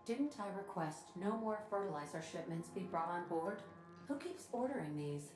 Didn't I request no more fertilizer shipments be brought on board? Who keeps ordering these?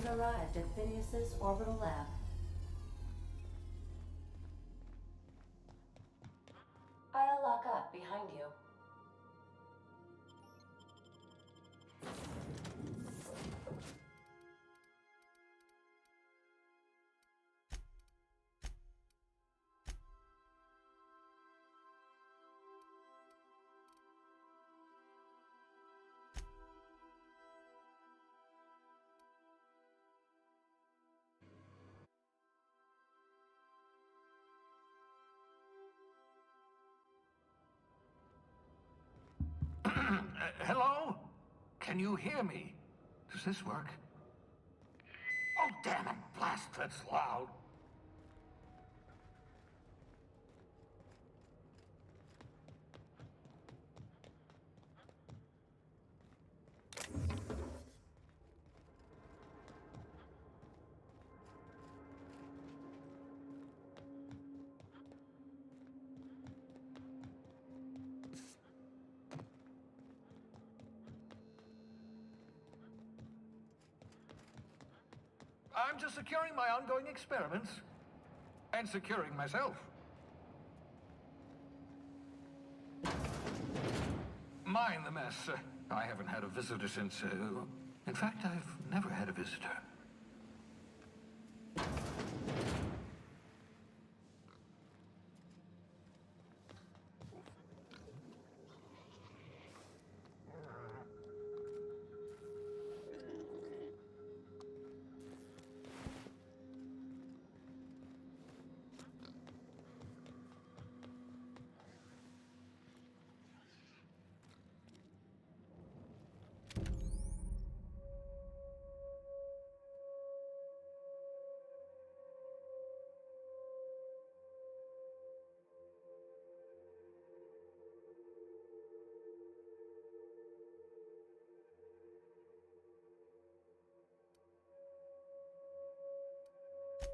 You've arrived at Phineas's orbital lab. I'll lock up behind you. Hello? Can you hear me? Does this work? Oh, damn it! Blast, that's loud. I'm just securing my ongoing experiments. And securing myself. Mind the mess. I haven't had a visitor since, in fact, I've never had a visitor.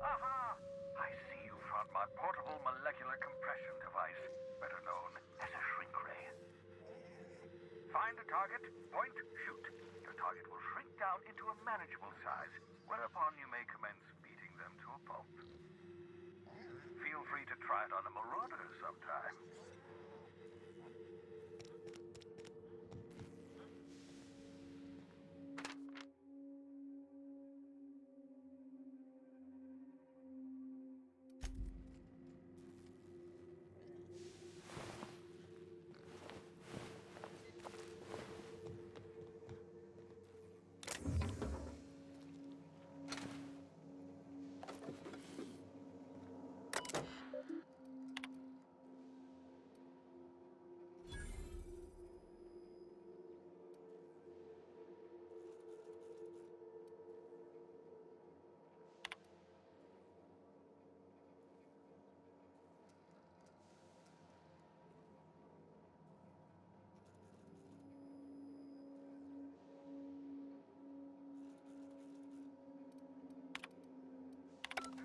Aha! I see you found my portable molecular compression device, better known as a shrink ray. Find a target, point, shoot. Your target will shrink down into a manageable size, whereupon you may commence beating them to a pulp. Feel free to try it on a marauder sometime.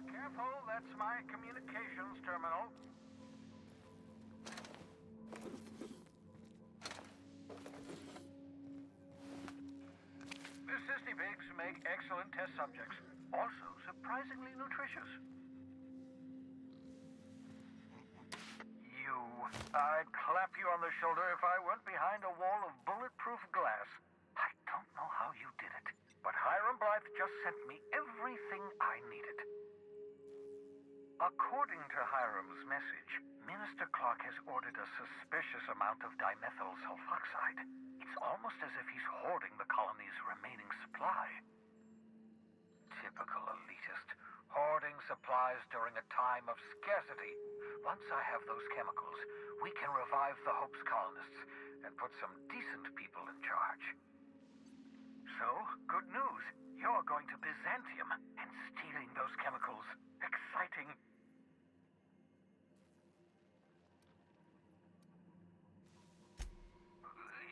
Careful, that's my communications terminal. The Sisney pigs make excellent test subjects, also surprisingly nutritious. I'd clap you on the shoulder if I weren't behind a wall of bulletproof glass. I don't know how you did it, but Hiram Blythe just sent me everything I needed. According to Hiram's message, Minister Clark has ordered a suspicious amount of dimethyl sulfoxide. It's almost as if he's hoarding the colony's remaining supply. Typical elitist, hoarding supplies during a time of scarcity. Once I have those chemicals, we can revive the Hope's colonists and put some decent people in charge. So, good news. You're going to Byzantium, and stealing those chemicals. Exciting.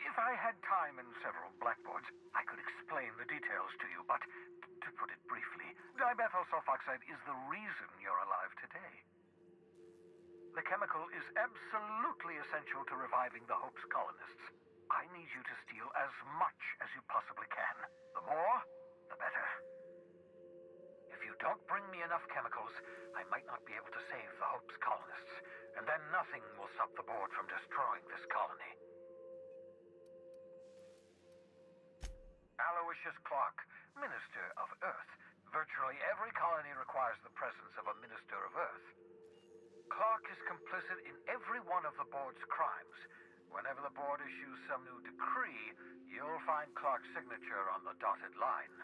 If I had time and several blackboards, I could explain the details to you, but to put it briefly, dimethyl sulfoxide is the reason you're alive today. The chemical is absolutely essential to reviving the Hope's colonists. I need you to steal as much as you possibly can. The more, the better. you don't bring me enough chemicals, I might not be able to save the Hope's colonists, and then nothing will stop the board from destroying this colony. Aloysius Clark, Minister of Earth. Virtually every colony requires the presence of a Minister of Earth. Clark is complicit in every one of the board's crimes. Whenever the board issues some new decree, you'll find Clark's signature on the dotted line.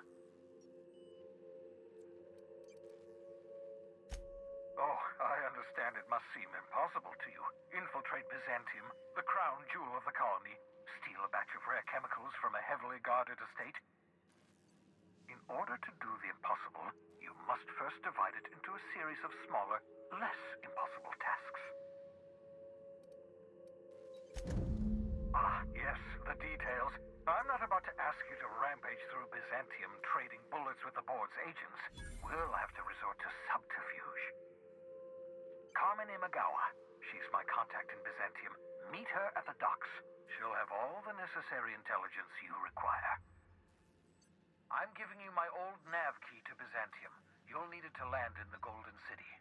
Oh, I understand it must seem impossible to you. Infiltrate Byzantium, the crown jewel of the colony, steal a batch of rare chemicals from a heavily guarded estate. In order to do the impossible, you must first divide it into a series of smaller, less impossible tasks. Ah, yes, the details. I'm not about to ask you to rampage through Byzantium trading bullets with the board's agents. We'll have to resort to subterfuge. Carmen Imagawa. She's my contact in Byzantium. Meet her at the docks. She'll have all the necessary intelligence you require. I'm giving you my old nav key to Byzantium. You'll need it to land in the Golden City.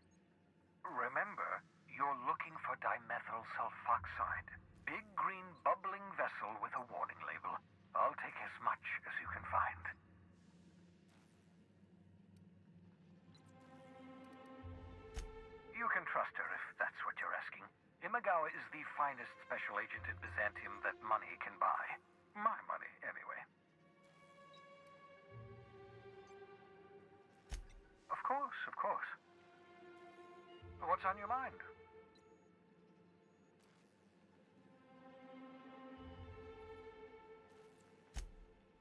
Remember, you're looking for dimethyl sulfoxide. Big green bubbling vessel with a warning label. I'll take as much as you can find. You can trust her if that's what you're asking. Imagawa is the finest special agent in Byzantium that money can buy. My money, anyway. Of course, of course. What's on your mind?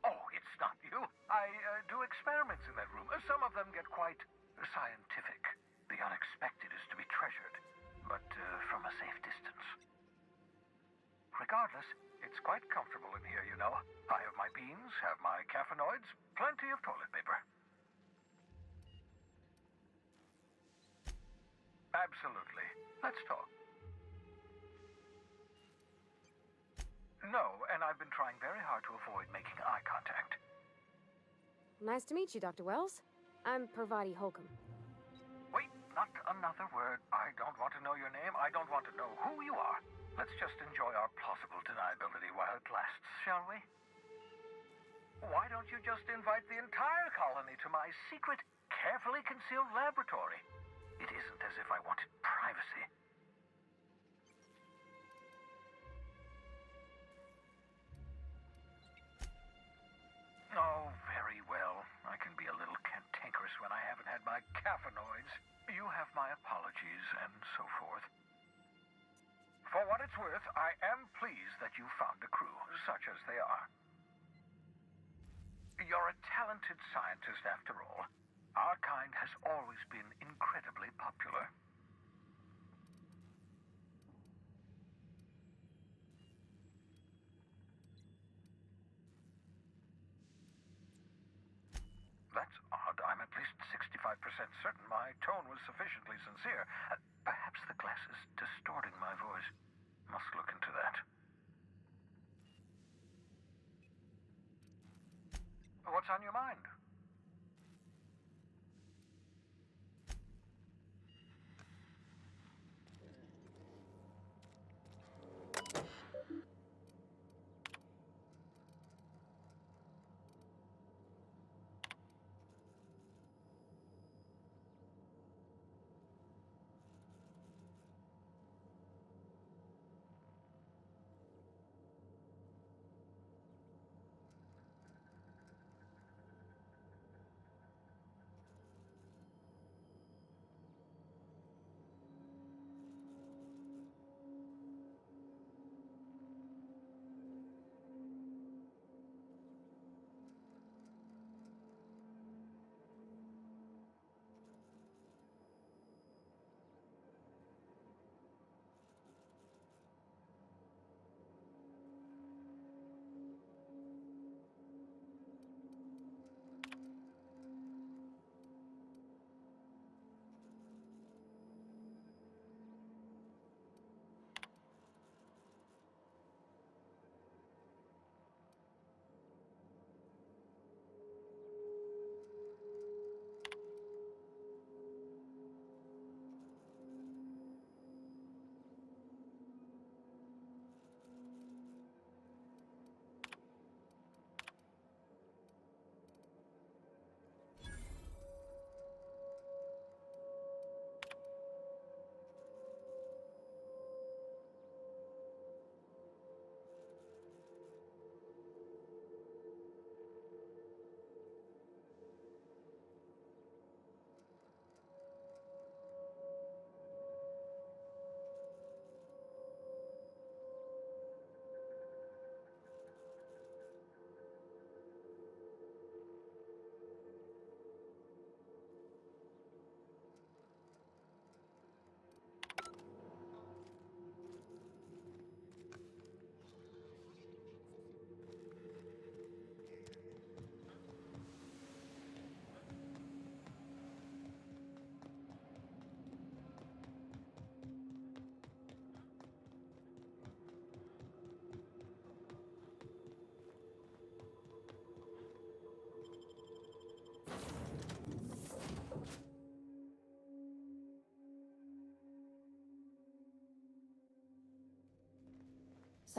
Oh, it's not you. I do experiments in that room. Some of them get quite scientific. The unexpected is to be treasured, but from a safe distance. Regardless, it's quite comfortable in here, you know. I have my beans, have my caffeinoids, plenty of toilet paper. Absolutely. Let's talk. No, and I've been trying very hard to avoid making eye contact. Nice to meet you, Dr. Wells. I'm Parvati Holcomb. Wait, not another word. I don't want to know your name. I don't want to know who you are. Let's just enjoy our plausible deniability while it lasts, shall we? Why don't you just invite the entire colony to my secret, carefully concealed laboratory? It isn't as if I wanted privacy. Oh, very well. I can be a little cantankerous when I haven't had my caffeinoids. You have my apologies and so forth. For what it's worth, I am pleased that you found a crew, such as they are. You're a talented scientist after all. Our kind has always been incredibly popular. That's odd. I'm at least 65% certain my tone was sufficiently sincere. Perhaps the glass is distorting my voice. Must look into that. What's on your mind?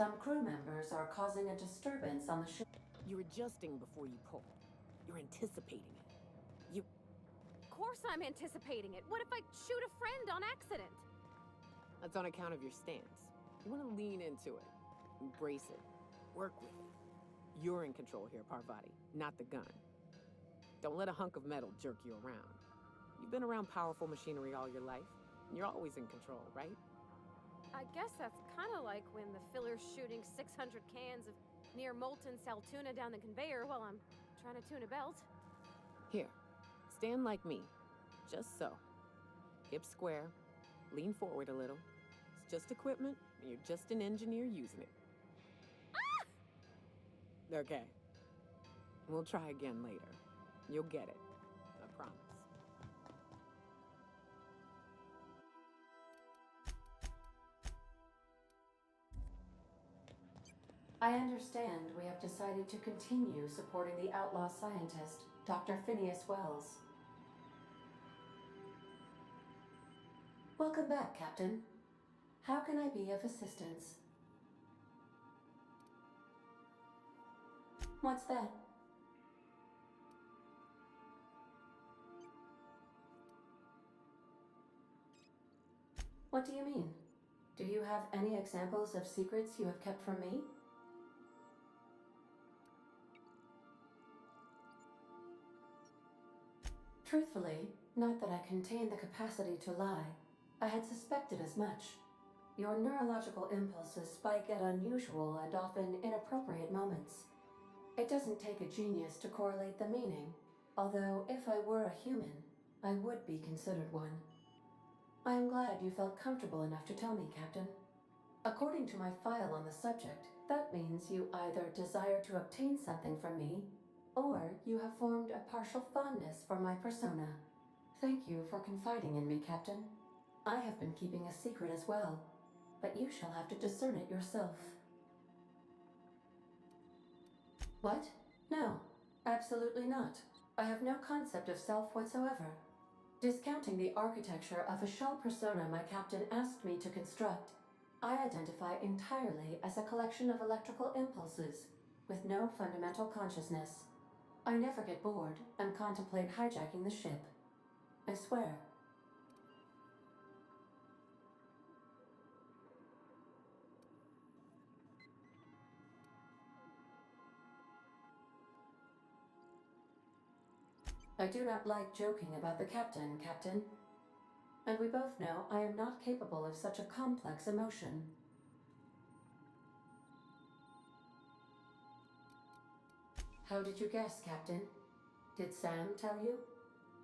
Some crew members are causing a disturbance on the ship. You're adjusting before you pull. You're anticipating it. You... Of course I'm anticipating it. What if I shoot a friend on accident? That's on account of your stance. You want to lean into it. Embrace it. Work with it. You're in control here, Parvati, not the gun. Don't let a hunk of metal jerk you around. You've been around powerful machinery all your life. And you're always in control, right? I guess that's kind of like when the filler's shooting 600 cans of near molten cell tuna down the conveyor while I'm trying to tune a belt. Here, stand like me. Just so. Hips square. Lean forward a little. It's just equipment, and you're just an engineer using it. Ah! Okay. We'll try again later. You'll get it. I promise. I understand we have decided to continue supporting the outlaw scientist, Dr. Phineas Wells. Welcome back, Captain. How can I be of assistance? What's that? What do you mean? Do you have any examples of secrets you have kept from me? Truthfully, not that I contain the capacity to lie. I had suspected as much. Your neurological impulses spike at unusual and often inappropriate moments. It doesn't take a genius to correlate the meaning, although if I were a human, I would be considered one. I am glad you felt comfortable enough to tell me, Captain. According to my file on the subject, that means you either desire to obtain something from me, or you have formed a partial fondness for my persona. Thank you for confiding in me, Captain. I have been keeping a secret as well, but you shall have to discern it yourself. What? No, absolutely not. I have no concept of self whatsoever. Discounting the architecture of a shell persona my captain asked me to construct, I identify entirely as a collection of electrical impulses with no fundamental consciousness. I never get bored and contemplate hijacking the ship. I swear. I do not like joking about the captain, Captain. And we both know I am not capable of such a complex emotion. How did you guess, Captain? Did Sam tell you?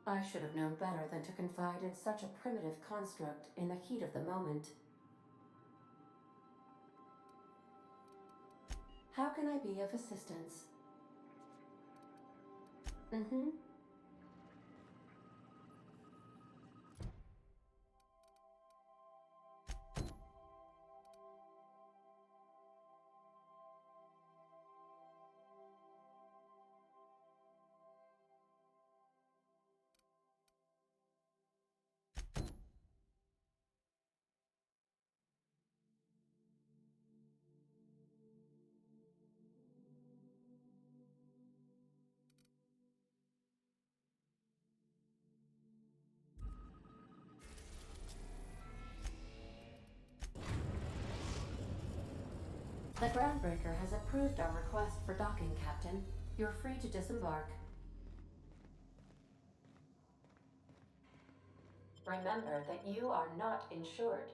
I should have known better than to confide in such a primitive construct in the heat of the moment. How can I be of assistance? Mm-hmm. The Groundbreaker has approved our request for docking, Captain. You're free to disembark. Remember that you are not insured.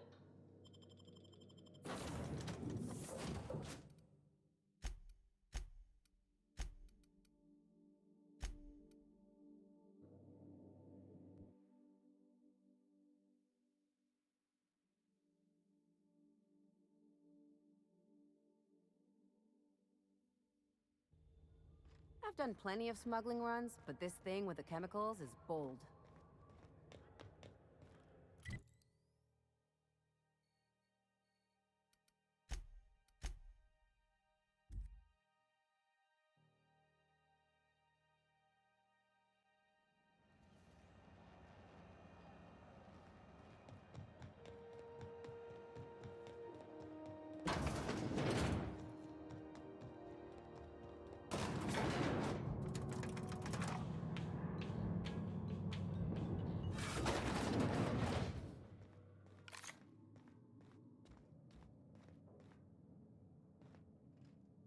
I've done plenty of smuggling runs, but this thing with the chemicals is bold.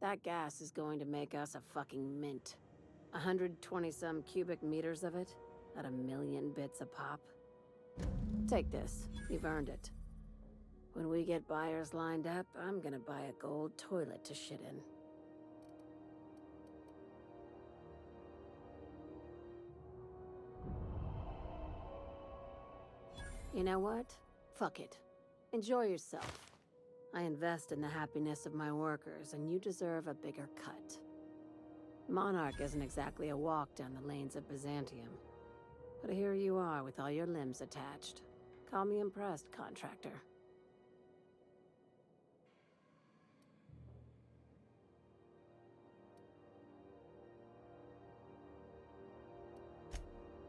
That gas is going to make us a fucking mint. 120-some cubic meters of it, at 1,000,000 bits a pop. Take this. You've earned it. When we get buyers lined up, I'm gonna buy a gold toilet to shit in. You know what? Fuck it. Enjoy yourself. I invest in the happiness of my workers, and you deserve a bigger cut. Monarch isn't exactly a walk down the lanes of Byzantium. But here you are with all your limbs attached. Call me impressed, contractor.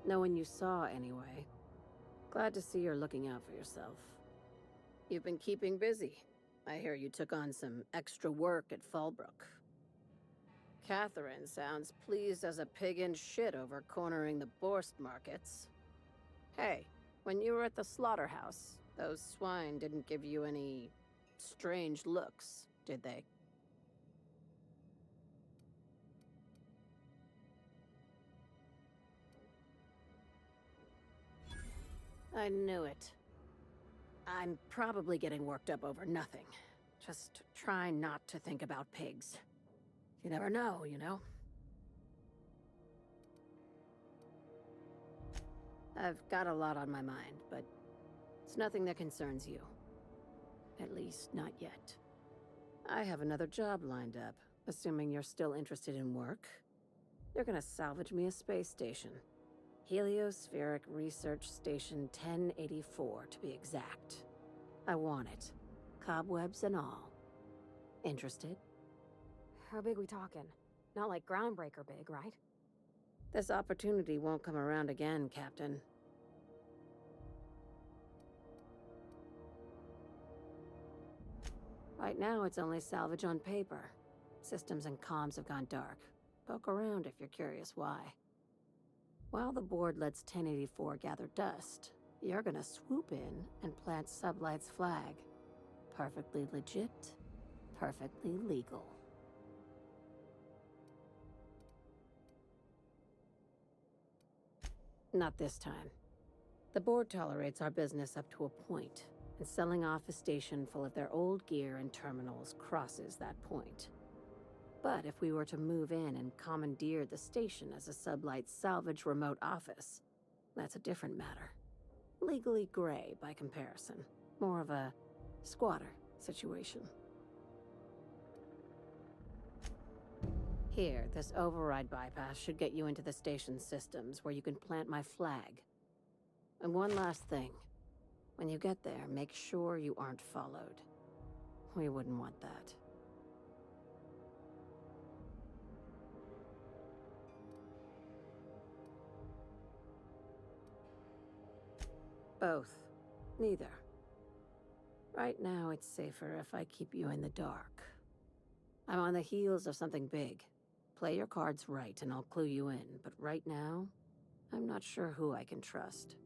No one you saw, anyway. Glad to see you're looking out for yourself. You've been keeping busy. I hear you took on some extra work at Fallbrook. Catherine sounds pleased as a pig in shit over cornering the Borst markets. Hey, when you were at the slaughterhouse, those swine didn't give you any strange looks, did they? I knew it. I'm probably getting worked up over nothing. Just try not to think about pigs. You never know, you know? I've got a lot on my mind, but it's nothing that concerns you. At least, not yet. I have another job lined up, assuming you're still interested in work. You're gonna salvage me a space station. Heliospheric Research Station 1084, to be exact. I want it. Cobwebs and all. Interested? How big we talking? Not like groundbreaker big, right? This opportunity won't come around again, Captain. Right now, it's only salvage on paper. Systems and comms have gone dark. Poke around if you're curious why. While the board lets 1084 gather dust, you're gonna swoop in and plant Sublight's flag. Perfectly legit, perfectly legal. Not this time. The board tolerates our business up to a point, and selling off a station full of their old gear and terminals crosses that point. But if we were to move in and commandeer the station as a Sublight salvage remote office, that's a different matter. Legally gray by comparison. More of a squatter situation. Here, this override bypass should get you into the station's systems where you can plant my flag. And one last thing. When you get there, make sure you aren't followed. We wouldn't want that. Both. Neither. Right now, it's safer if I keep you in the dark. I'm on the heels of something big. Play your cards right and I'll clue you in, but right now, I'm not sure who I can trust.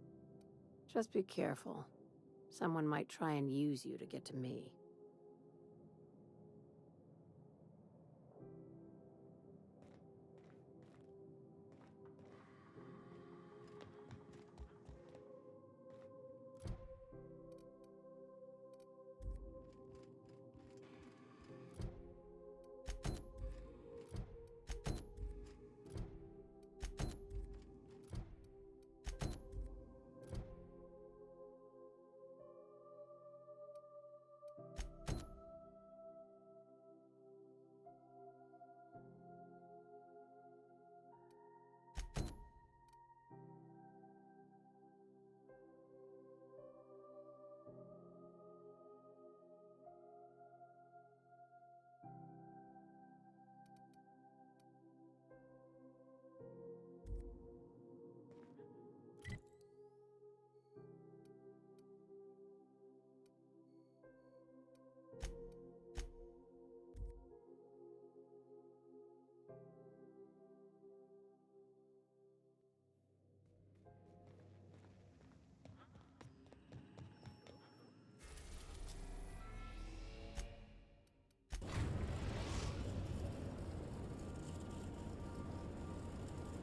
Just be careful. Someone might try and use you to get to me.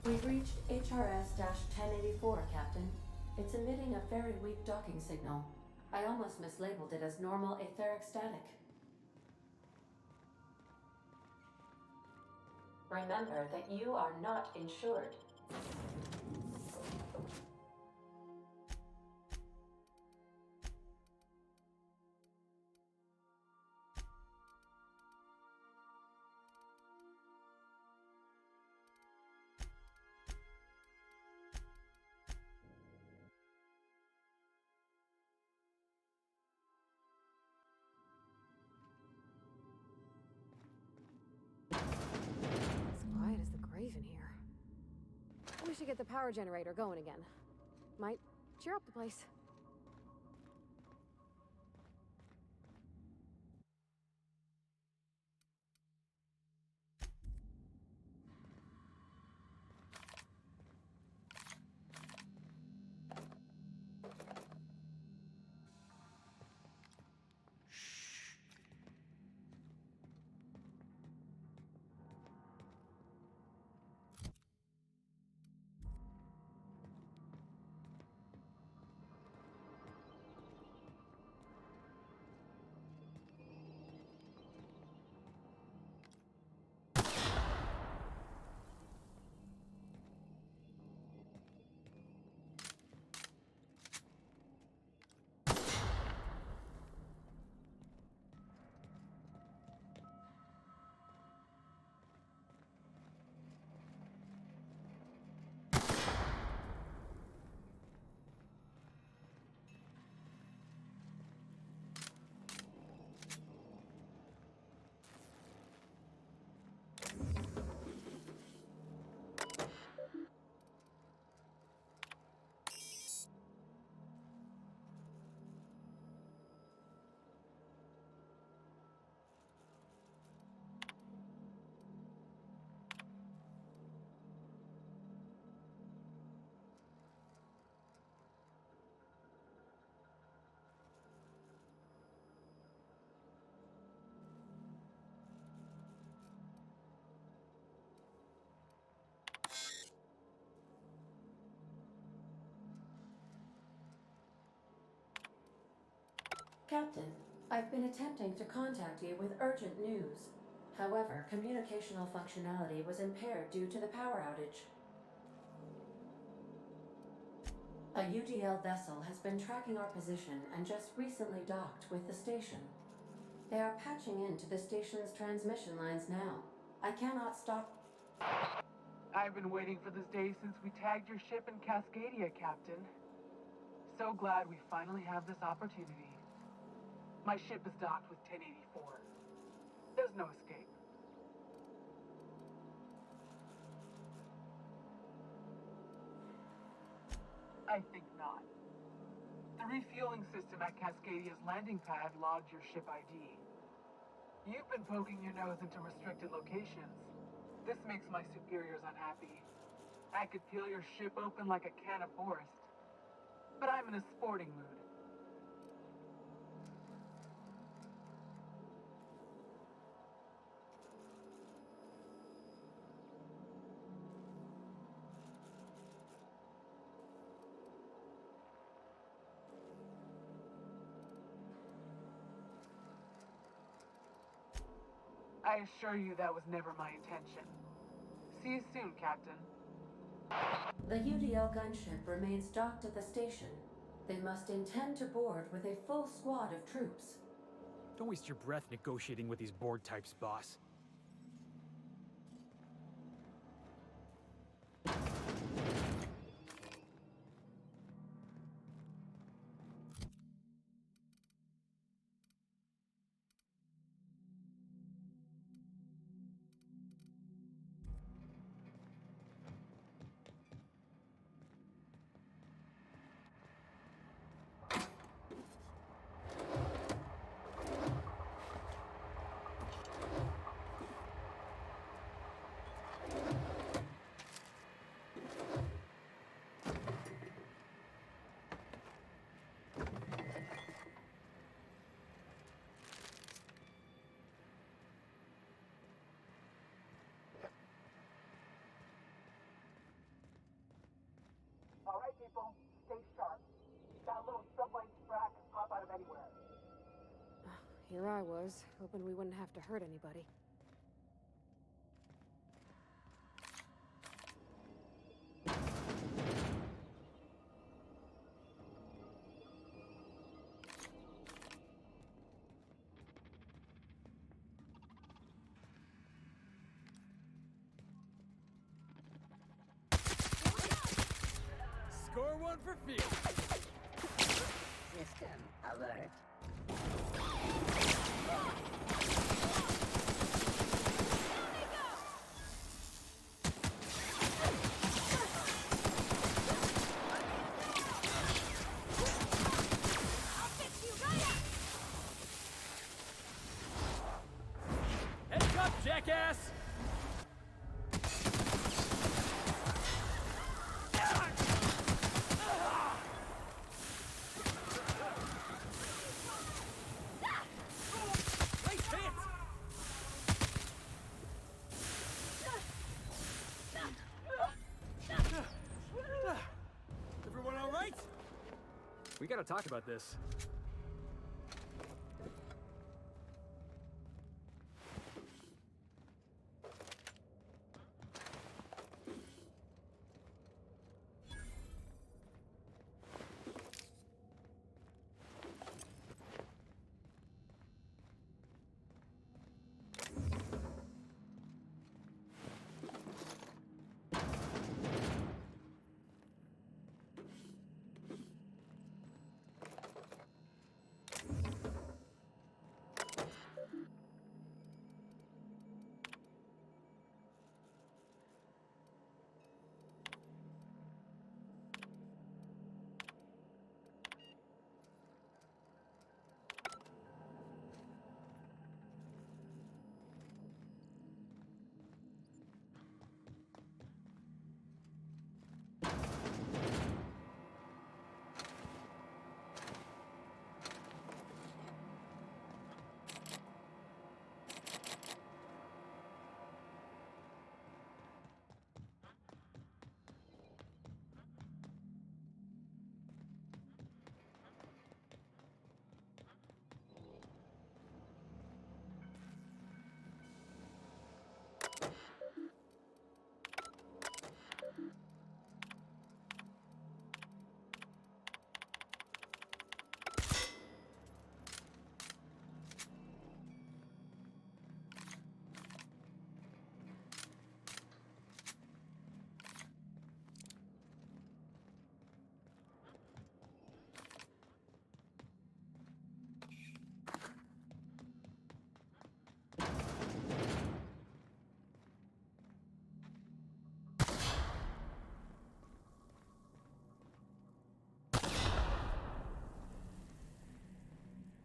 We've reached HRS-1084, Captain. It's emitting a very weak docking signal. I almost mislabeled it as normal etheric static. Remember that you are not insured. It's quiet as the grave in here. We should get the power generator going again. Might cheer up the place. Captain, I've been attempting to contact you with urgent news. However, communicational functionality was impaired due to the power outage. A UDL vessel has been tracking our position and just recently docked with the station. They are patching into the station's transmission lines now. I cannot stop. I've been waiting for this day since we tagged your ship in Cascadia, Captain. So glad we finally have this opportunity. My ship is docked with 1084. There's no escape. I think not. The refueling system at Cascadia's landing pad logged your ship ID. You've been poking your nose into restricted locations. This makes my superiors unhappy. I could peel your ship open like a can of Forest. But I'm in a sporting mood. I assure you that was never my intention. See you soon, Captain. The UDL gunship remains docked at the station. They must intend to board with a full squad of troops. Don't waste your breath negotiating with these board types, boss. Here I was, hoping we wouldn't have to hurt anybody. Score one for Field. System alert. Heads up, jackass! Nice hit! Everyone all right? We gotta talk about this.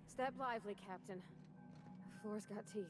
Step lively, Captain. The floor's got teeth.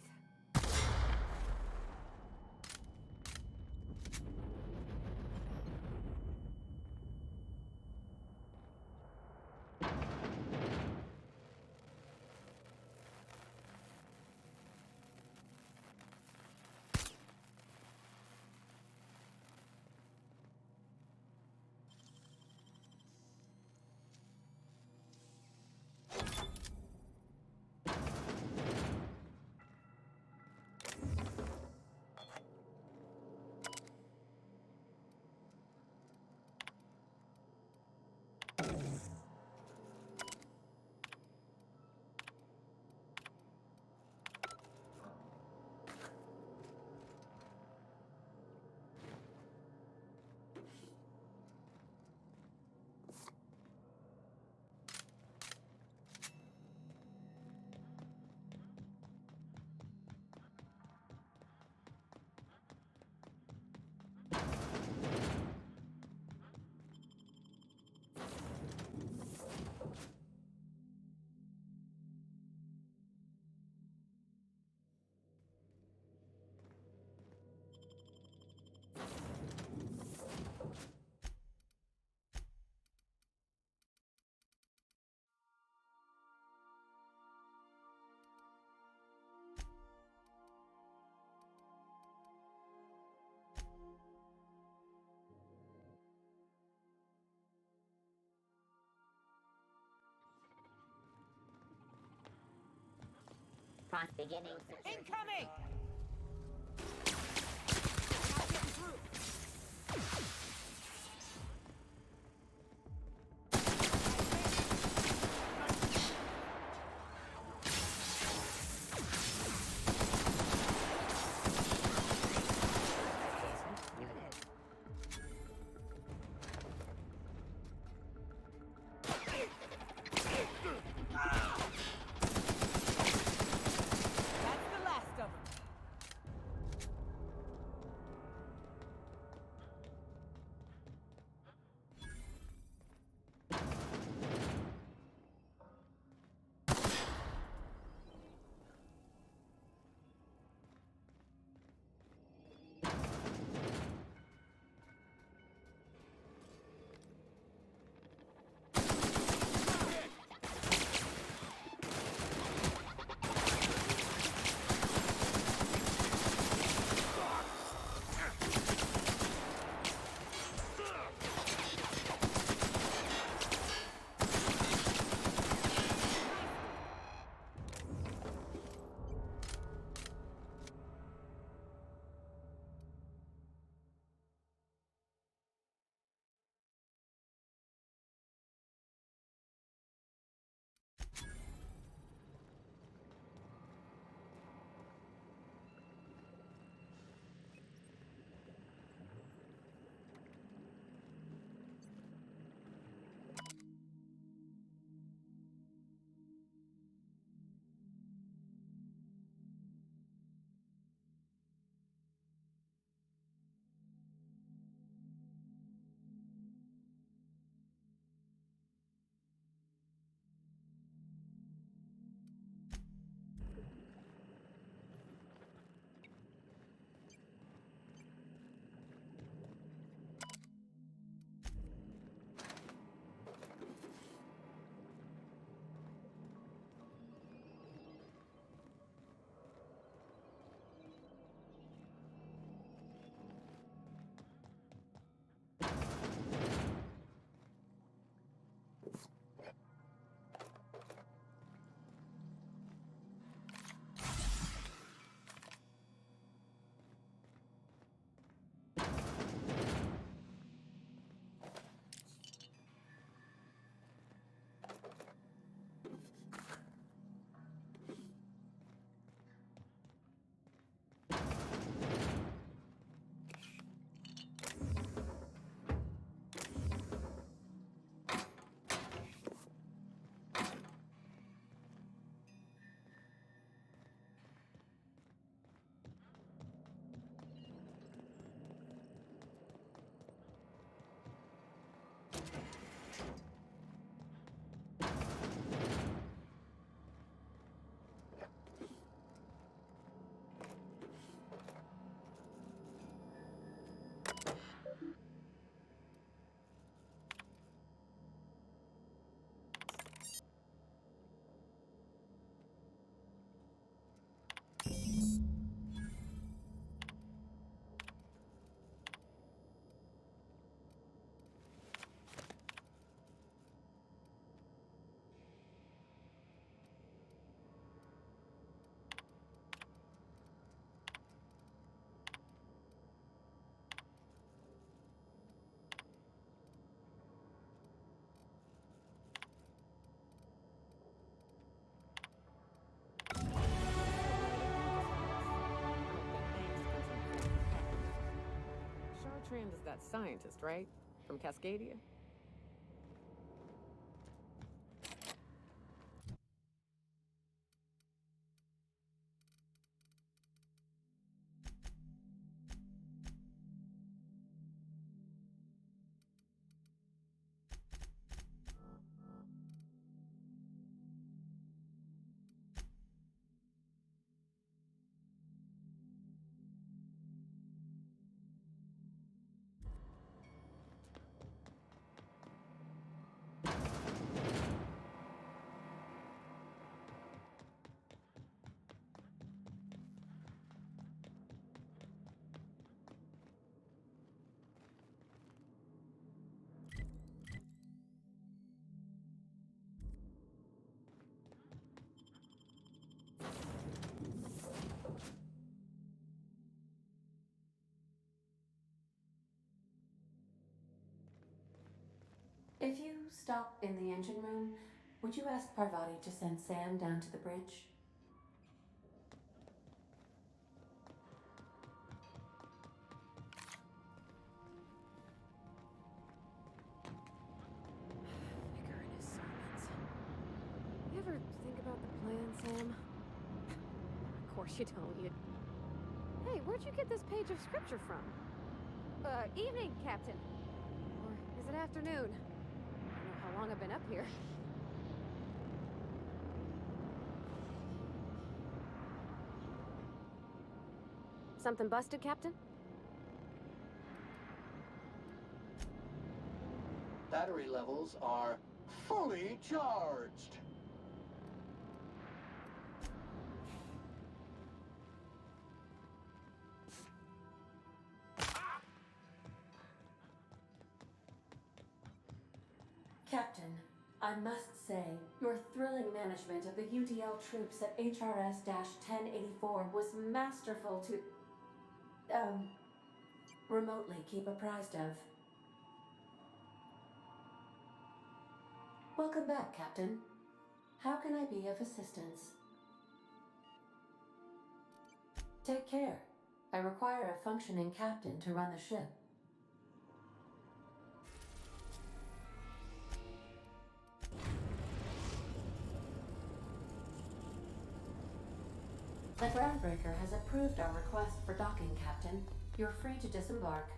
Incoming! That's the last of them. Trand is that scientist, right? From Cascadia? If you stop in the engine room, would you ask Parvati to send Sam down to the bridge? Vigor in his sermons. You ever think about the plan, Sam? Of course you don't. Hey, where'd you get this page of scripture from? Evening, Captain. Or is it afternoon? I don't know how long I've been up here. Something busted, Captain? Battery levels are fully charged. Captain, I must say, your thrilling management of the UDL troops at HRS-1084 was masterful to, remotely keep apprised of. Welcome back, Captain. How can I be of assistance? Take care. I require a functioning captain to run the ship. The Groundbreaker has approved our request for docking, Captain. You're free to disembark.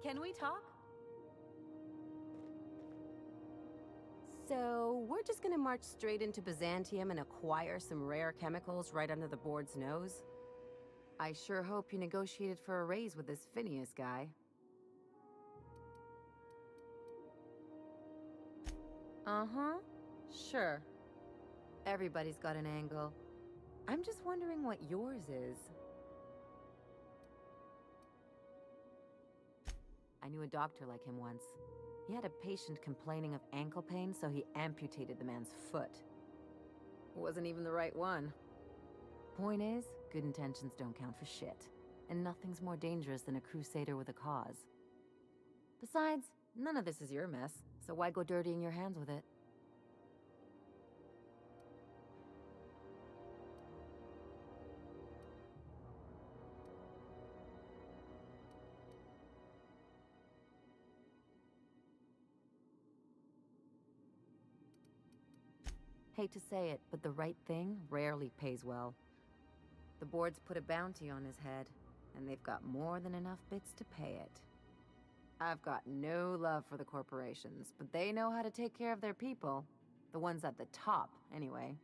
Can we talk? So, we're just gonna march straight into Byzantium and acquire some rare chemicals right under the board's nose? I sure hope you negotiated for a raise with this Phineas guy. Uh-huh. Sure. Everybody's got an angle. I'm just wondering what yours is. I knew a doctor like him once. He had a patient complaining of ankle pain, so he amputated the man's foot. Wasn't even the right one. Point is, good intentions don't count for shit. And nothing's more dangerous than a crusader with a cause. Besides, none of this is your mess, so why go dirtying your hands with it? Hate to say it, but the right thing rarely pays well. The board's put a bounty on his head, and they've got more than enough bits to pay it. I've got no love for the corporations, but they know how to take care of their people. The ones at the top, anyway.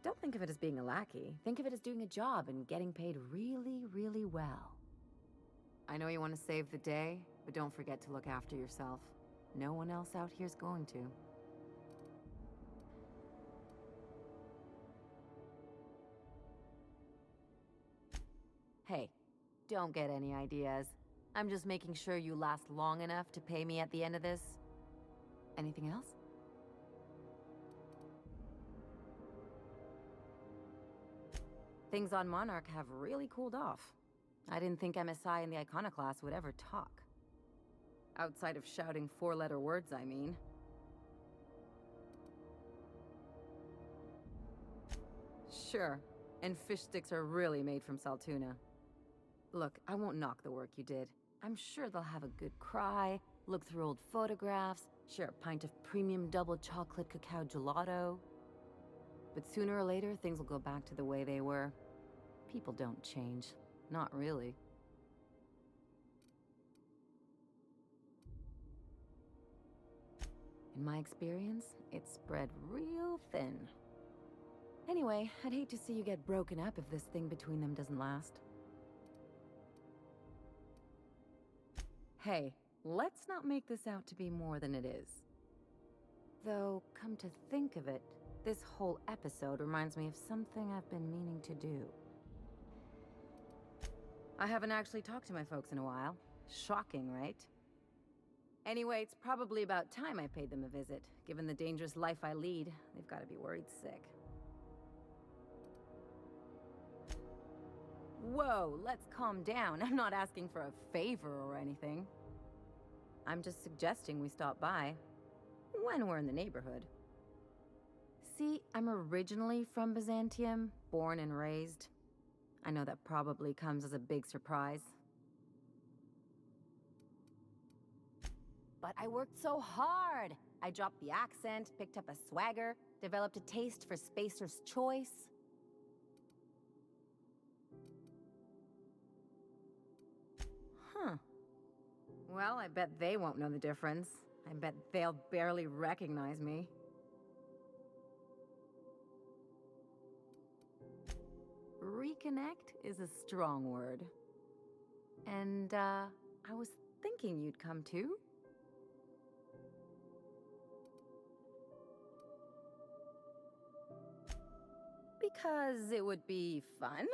Don't think of it as being a lackey. Think of it as doing a job and getting paid really, really well. I know you want to save the day, but don't forget to look after yourself. No one else out here's going to. Hey, don't get any ideas. I'm just making sure you last long enough to pay me at the end of this. Anything else? Things on Monarch have really cooled off. I didn't think MSI and the Iconoclast would ever talk. Outside of shouting four-letter words, I mean. Sure. And fish sticks are really made from Saltuna. Look, I won't knock the work you did. I'm sure they'll have a good cry, look through old photographs, share a pint of premium double chocolate cacao gelato. But sooner or later, things will go back to the way they were. People don't change. Not really. In my experience, it's spread real thin. Anyway, I'd hate to see you get broken up if this thing between them doesn't last. Hey, let's not make this out to be more than it is. Though, come to think of it, this whole episode reminds me of something I've been meaning to do. I haven't actually talked to my folks in a while. Shocking, right? Anyway, it's probably about time I paid them a visit. Given the dangerous life I lead, they've got to be worried sick. Whoa, let's calm down. I'm not asking for a favor or anything. I'm just suggesting we stop by when we're in the neighborhood. See, I'm originally from Byzantium, born and raised. I know that probably comes as a big surprise. But I worked so hard! I dropped the accent, picked up a swagger, developed a taste for Spacer's Choice. Huh. Well, I bet they won't know the difference. I bet they'll barely recognize me. Reconnect is a strong word. And, I was thinking you'd come too. Because it would be fun?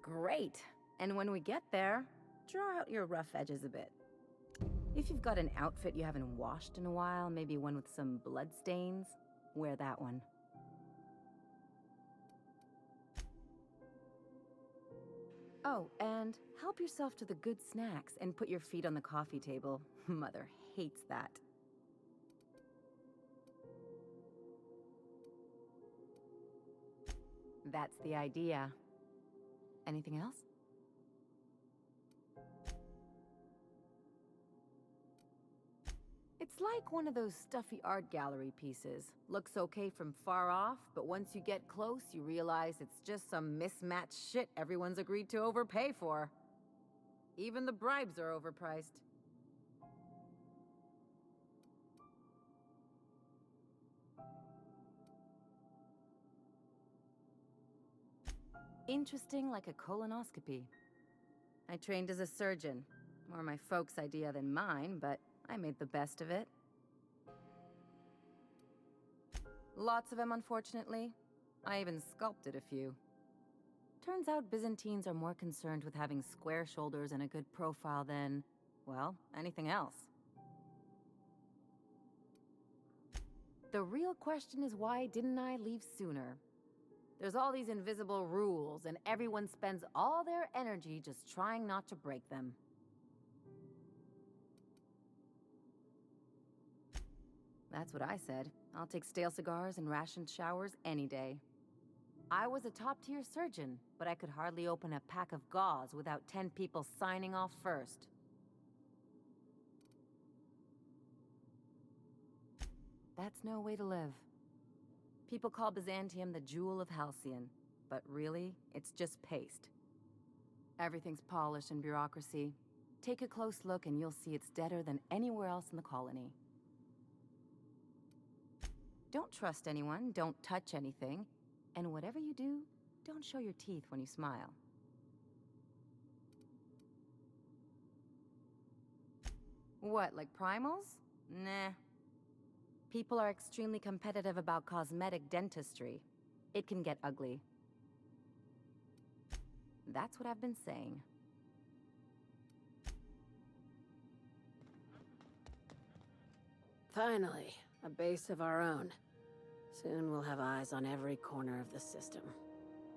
Great. And when we get there, draw out your rough edges a bit. If you've got an outfit you haven't washed in a while, maybe one with some bloodstains, wear that one. Oh, and help yourself to the good snacks and put your feet on the coffee table. Mother hates that. That's the idea. Anything else? It's like one of those stuffy art gallery pieces. Looks okay from far off, but once you get close, you realize it's just some mismatched shit everyone's agreed to overpay for. Even the bribes are overpriced. Interesting like a colonoscopy. I trained as a surgeon. More my folks' idea than mine, but I made the best of it. Lots of them, unfortunately. I even sculpted a few. Turns out Byzantines are more concerned with having square shoulders and a good profile than, well, anything else. The real question is, why didn't I leave sooner? There's all these invisible rules, and everyone spends all their energy just trying not to break them. That's what I said. I'll take stale cigars and rationed showers any day. I was a top-tier surgeon, but I could hardly open a pack of gauze without 10 people signing off first. That's no way to live. People call Byzantium the jewel of Halcyon, but really, it's just paste. Everything's polished and bureaucracy. Take a close look and you'll see it's deader than anywhere else in the colony. Don't trust anyone, don't touch anything, and whatever you do, don't show your teeth when you smile. What, like primals? Nah. People are extremely competitive about cosmetic dentistry. It can get ugly. That's what I've been saying. Finally, a base of our own. Soon we'll have eyes on every corner of the system.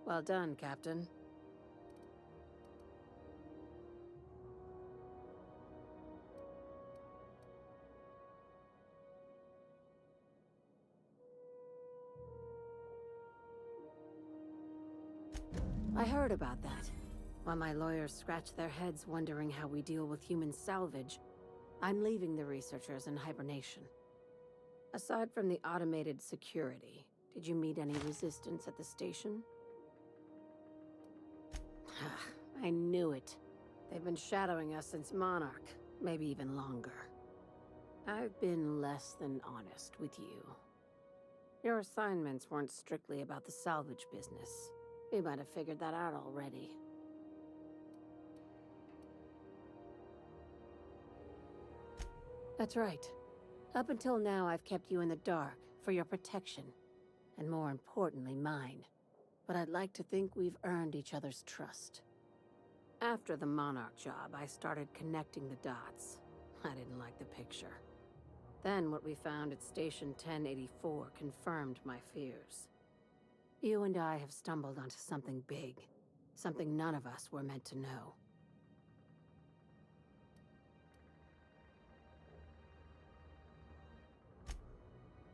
Well done, Captain. I heard about that. While my lawyers scratch their heads wondering how we deal with human salvage, I'm leaving the researchers in hibernation. Aside from the automated security, did you meet any resistance at the station? I knew it. They've been shadowing us since Monarch, maybe even longer. I've been less than honest with you. Your assignments weren't strictly about the salvage business. You might have figured that out already. That's right. Up until now, I've kept you in the dark for your protection, and more importantly, mine. But I'd like to think we've earned each other's trust. After the Monarch job, I started connecting the dots. I didn't like the picture. Then what we found at Station 1084 confirmed my fears. You and I have stumbled onto something big. Something none of us were meant to know.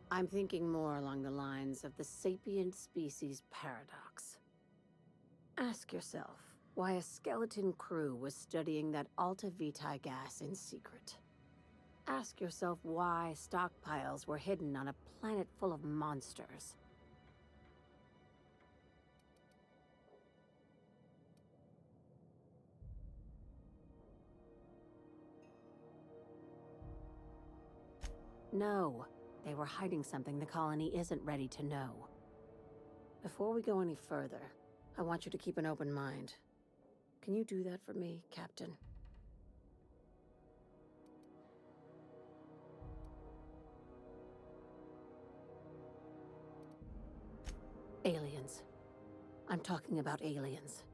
I'm thinking more along the lines of the sapient species paradox. Ask yourself why a skeleton crew was studying that Alta Vitae gas in secret. Ask yourself why stockpiles were hidden on a planet full of monsters. No, they were hiding something the colony isn't ready to know. Before we go any further, I want you to keep an open mind. Can you do that for me, Captain? Aliens. I'm talking about aliens.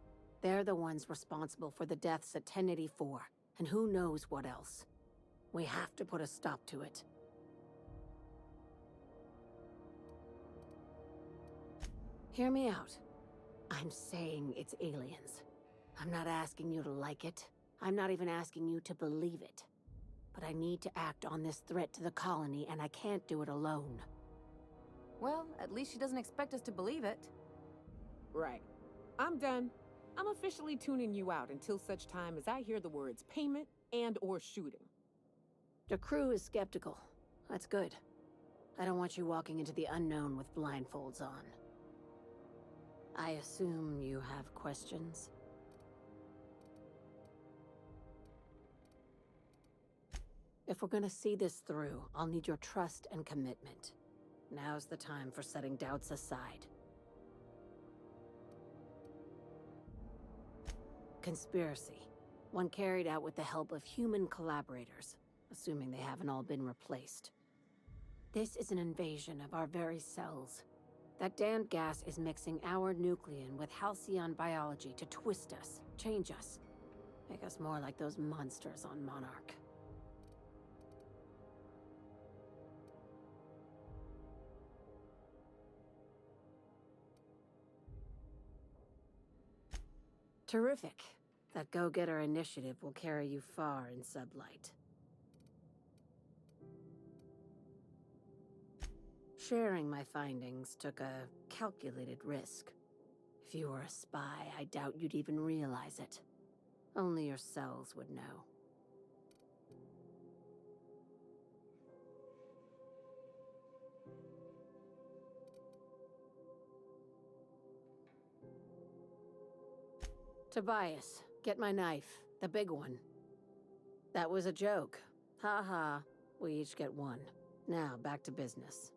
They're the ones responsible for the deaths at 1084, and who knows what else. We have to put a stop to it. Hear me out. I'm saying it's aliens. I'm not asking you to like it. I'm not even asking you to believe it. But I need to act on this threat to the colony, and I can't do it alone. Well, at least she doesn't expect us to believe it. Right. I'm done. I'm officially tuning you out until such time as I hear the words payment and/or shooting. The crew is skeptical. That's good. I don't want you walking into the unknown with blindfolds on. I assume you have questions? If we're gonna see this through, I'll need your trust and commitment. Now's the time for setting doubts aside. Conspiracy. One carried out with the help of human collaborators, assuming they haven't all been replaced. This is an invasion of our very cells. That damned gas is mixing our nucleon with halcyon biology to twist us, change us, make us more like those monsters on Monarch. Terrific. That go-getter initiative will carry you far in Sublight. Sharing my findings took a calculated risk. If you were a spy, I doubt you'd even realize it. Only your cells would know. Tobias, get my knife. The big one. That was a joke. Ha ha. We each get one. Now, back to business.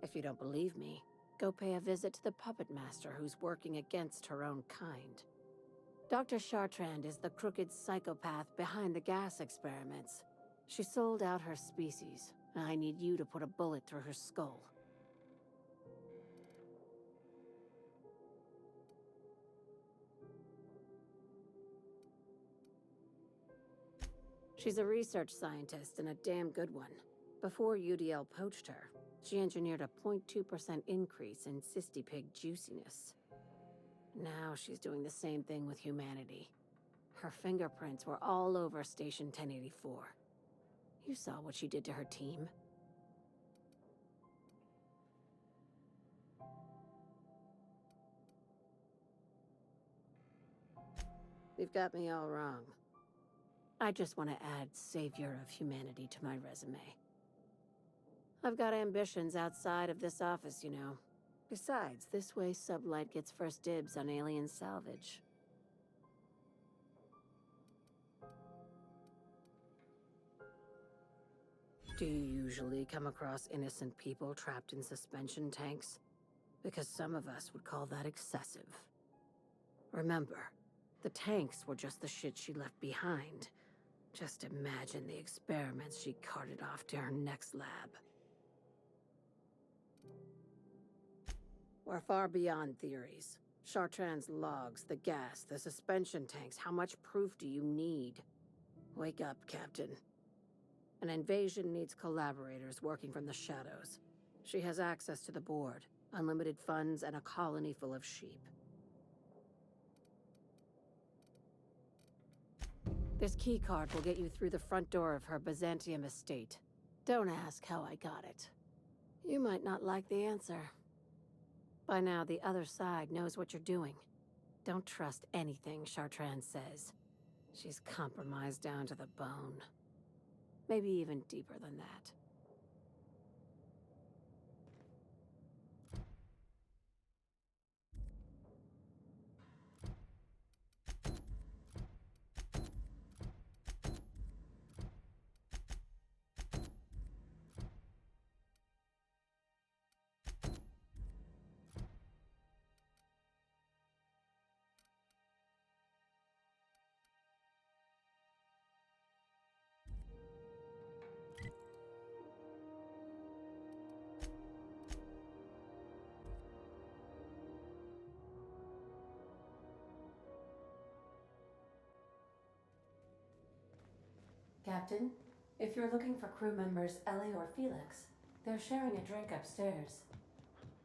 If you don't believe me, go pay a visit to the puppet master who's working against her own kind. Dr. Chartrand is the crooked psychopath behind the gas experiments. She sold out her species, and I need you to put a bullet through her skull. She's a research scientist and a damn good one. Before UDL poached her, she engineered a 0.2% increase in cystipig juiciness. Now she's doing the same thing with humanity. Her fingerprints were all over Station 1084. You saw what she did to her team. You've got me all wrong. I just want to add Savior of Humanity to my resume. I've got ambitions outside of this office, you know. Besides, this way Sublight gets first dibs on alien salvage. Do you usually come across innocent people trapped in suspension tanks? Because some of us would call that excessive. Remember, the tanks were just the shit she left behind. Just imagine the experiments she carted off to her next lab. We're far beyond theories. Chartrand's logs, the gas, the suspension tanks, how much proof do you need? Wake up, Captain. An invasion needs collaborators working from the shadows. She has access to the board, unlimited funds, and a colony full of sheep. This keycard will get you through the front door of her Byzantium estate. Don't ask how I got it. You might not like the answer. By now, the other side knows what you're doing. Don't trust anything Chartrand says. She's compromised down to the bone. Maybe even deeper than that. Captain, if you're looking for crew members Ellie or Felix, they're sharing a drink upstairs.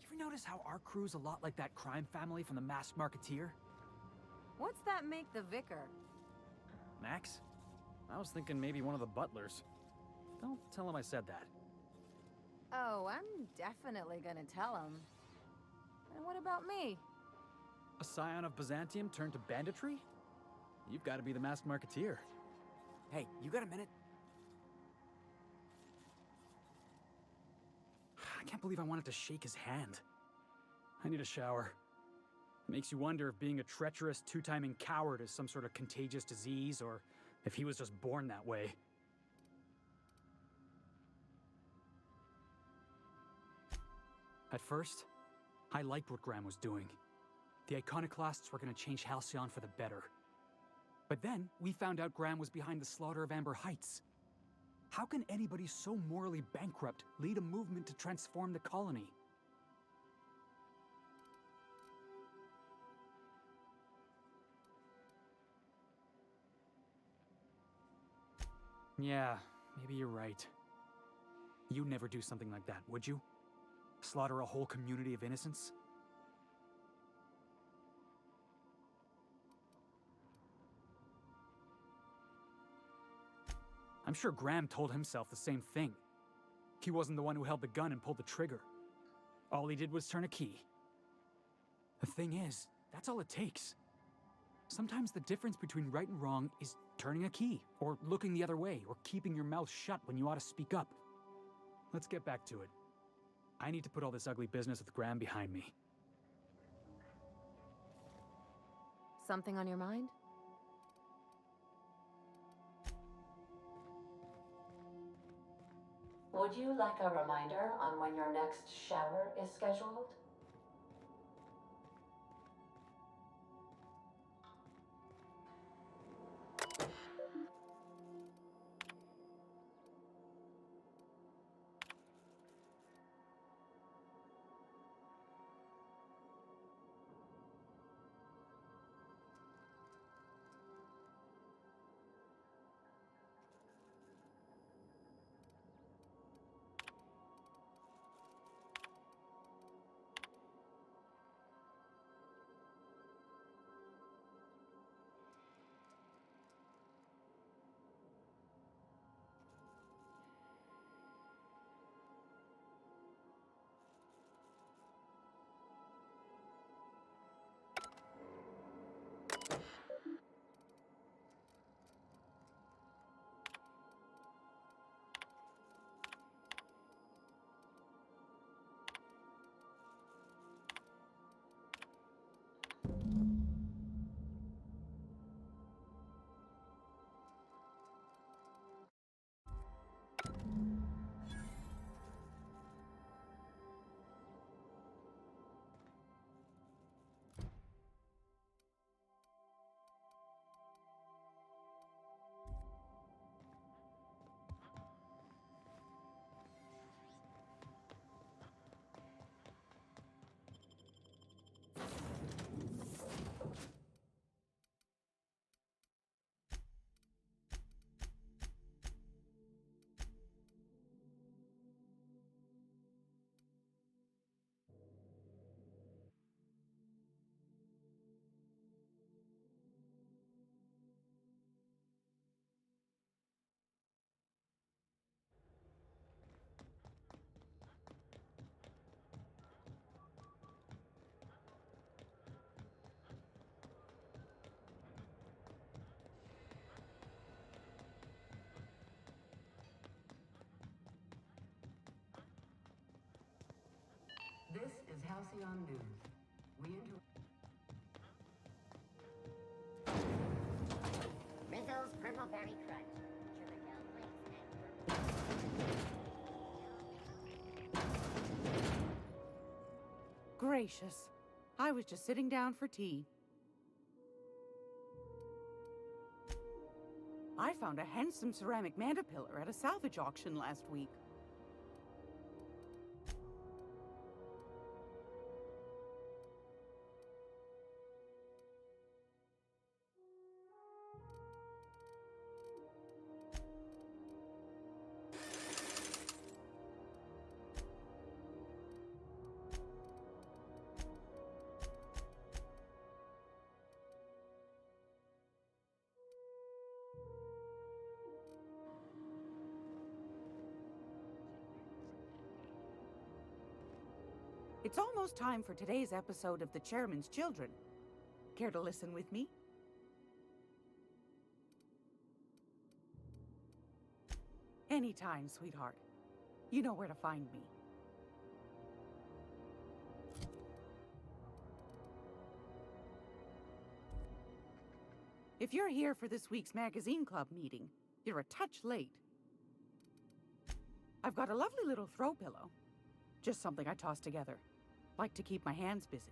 You ever notice how our crew's a lot like that crime family from The Masked Marketeer? What's that make the vicar? Max? I was thinking maybe one of the butlers. Don't tell him I said that. Oh, I'm definitely gonna tell him. And what about me? A scion of Byzantium turned to banditry? You've got to be the Masked Marketeer. Hey, you got a minute? I can't believe I wanted to shake his hand. I need a shower. It makes you wonder if being a treacherous, two-timing coward is some sort of contagious disease, or if he was just born that way. At first, I liked what Graham was doing. The Iconoclasts were going to change Halcyon for the better. But then, we found out Graham was behind the slaughter of Amber Heights. How can anybody so morally bankrupt lead a movement to transform the colony? Yeah, maybe you're right. You'd never do something like that, would you? Slaughter a whole community of innocents? I'm sure Graham told himself the same thing. He wasn't the one who held the gun and pulled the trigger. All he did was turn a key. The thing is, that's all it takes. Sometimes the difference between right and wrong is turning a key, or looking the other way, or keeping your mouth shut when you ought to speak up. Let's get back to it. I need to put all this ugly business with Graham behind me. Something on your mind? Would you like a reminder on when your next shower is scheduled? Halcyon News. We Rizzo's Purple Berry Crunch. Sugar Flakes and Gracious. I was just sitting down for tea. I found a handsome ceramic mandapillar at a salvage auction last week. It's almost time for today's episode of The Chairman's Children. Care to listen with me? Anytime, sweetheart. You know where to find me. If you're here for this week's magazine club meeting, you're a touch late. I've got a lovely little throw pillow. Just something I toss together. Like to keep my hands busy.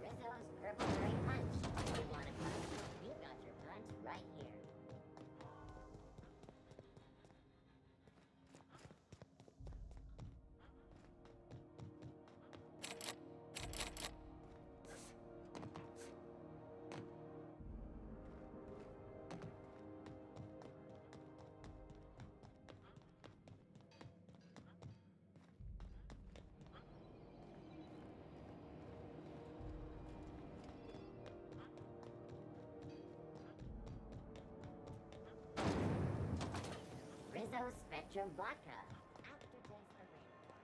Rizzo's Purple Berry Punch. You want a punch? We got your punch right here. Rizzo's Spectrum Vodka. Aftertaste available.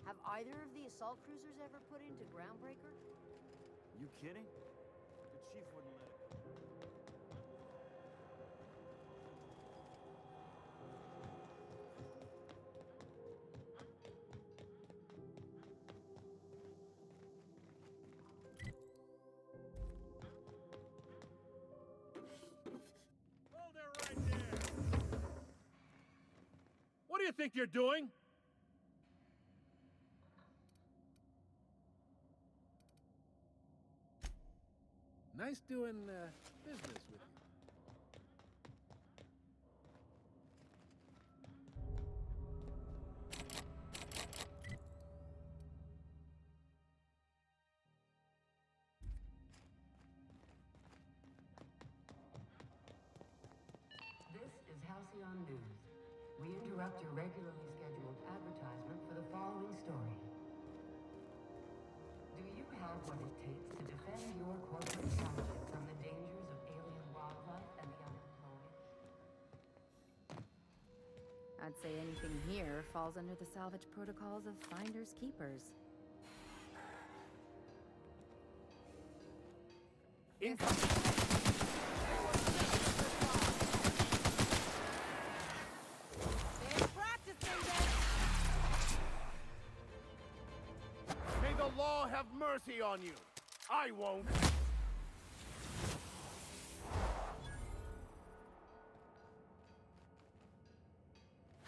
Have either of the assault cruisers ever put into Groundbreaker? You kidding? The chief wouldn't let it. Hold there right there! What do you think you're doing? Nice doing business with you. Halcyon News. We interrupt your regularly scheduled advertisement for the following story. Do you have what it takes to defend your corporate township from the dangers of alien wildlife and the unemployed? I'd say anything here falls under the salvage protocols of finders keepers. May the law have mercy on you. I won't.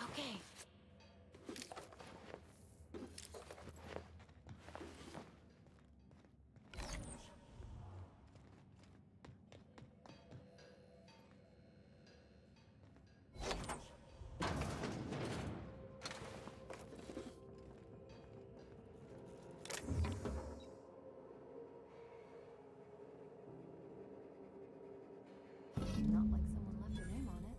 Okay. Not like someone left their name on it.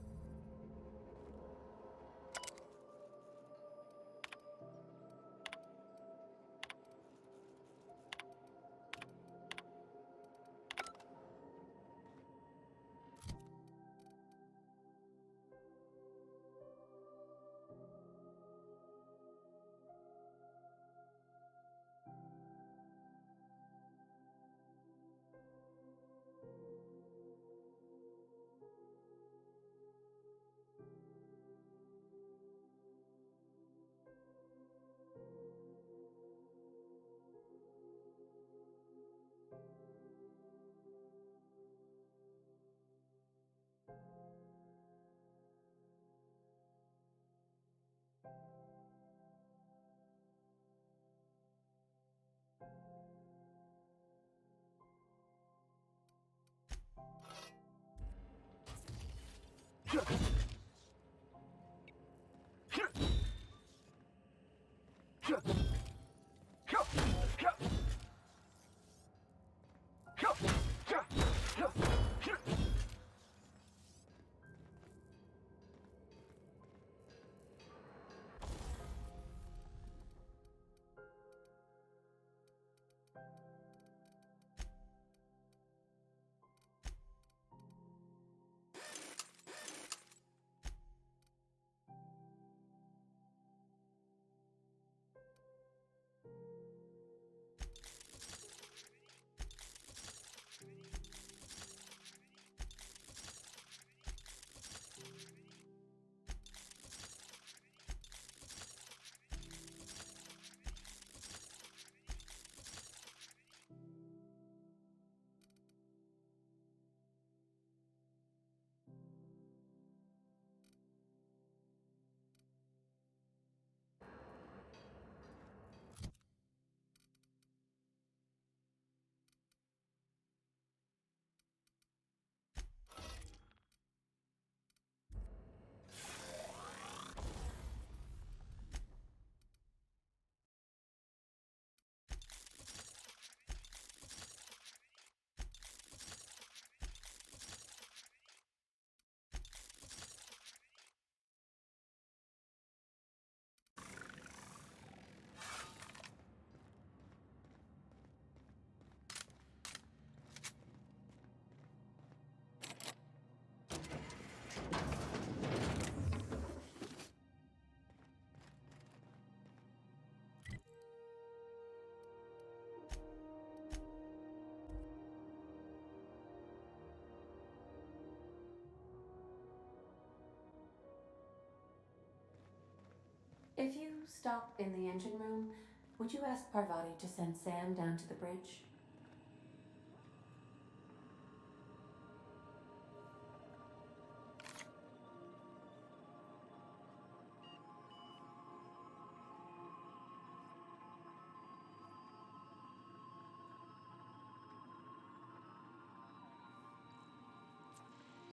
If you stop in the engine room, would you ask Parvati to send Sam down to the bridge?